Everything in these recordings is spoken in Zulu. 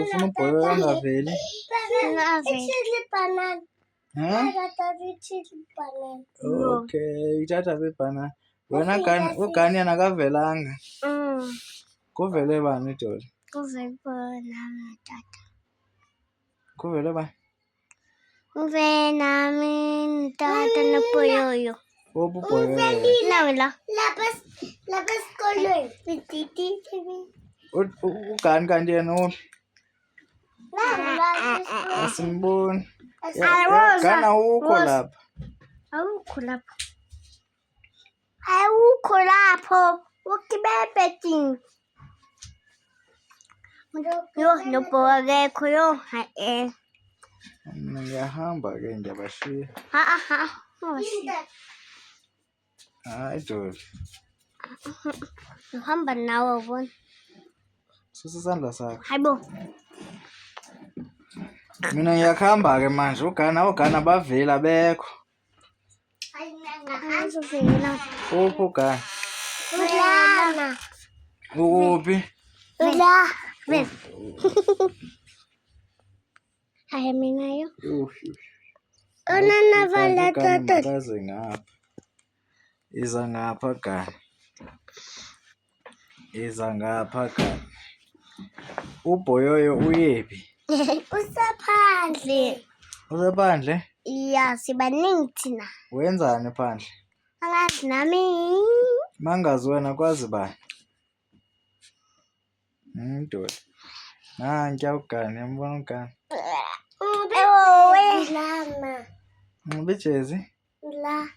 ufuna ubhoyoyo angaveli. Okay, ithatha ibhanana. Wena uGani yena akavelanga. Kuvele bani idolo? Kuvele nami tata. Kuvele bani? Kuvele nami tata nobhoyoyo. Ubhoyoyo. Nawe la. Lapha esikolweni. uGani kanti yena uphi? Asimboni. Gana ukho lapha. Awukho lapho. Awukho lapho. Ukibebeti. Yo, nobhoyoyo akekho yo. Mina ngiyahamba ke ngiyabashiya. Hayi Doli. Uhamba nawe bona. Susa isandla sakho. Hayibo. Mina ngiyakuhamba ke manje uGani abavela bekho. Ayizovela. Uphi uGani? Ulana. Ukuphi? Ula. Ven. Hayi mina yo. Ona vala tata. Makaze ngapha. Iza ngapha Gani. Iza ngapha Gani. Ubhoyoyo uyephi? Usaphandle. Usephandle? Ya, sibaningi thina. Wenzani phandle? Angazi nami. Mangazi wena kwazi bani? Doli. Nanti uGani, yambona uGani. Lama. Ngibijezi? La.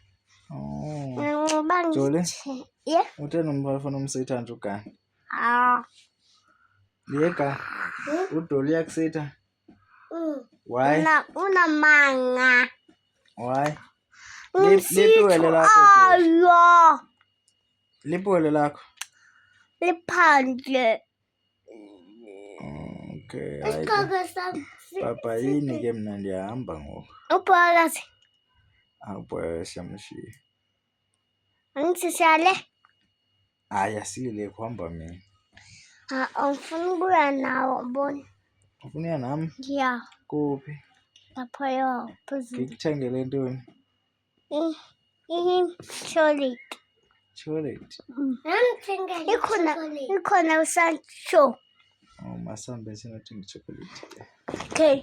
Oh. Joli. Yeah. Utheni umfana umsitha nje uGani? Yeka. Udoli yakusitha. Why? Una manga. Why? Lipiwele lakho. Ayo. Lipiwele lakho. Liphandle. Okay. Papa yini ke mina ndiyahamba ngoku. Ubhakazi. Awubhoya siyamshiya. Angisishale. Hayi asile kuhamba mina. Ufuna ukuya nawo bona. Ufuna uya nami? Ya. Kuphi? Lapha yo phezulu. Ngikuthengele ntoni? Chocolate. Chocolate. Ikhona usancho. Oh, masambe sinathenga chocolate. Okay.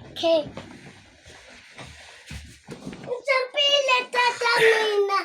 Usampile tata mina.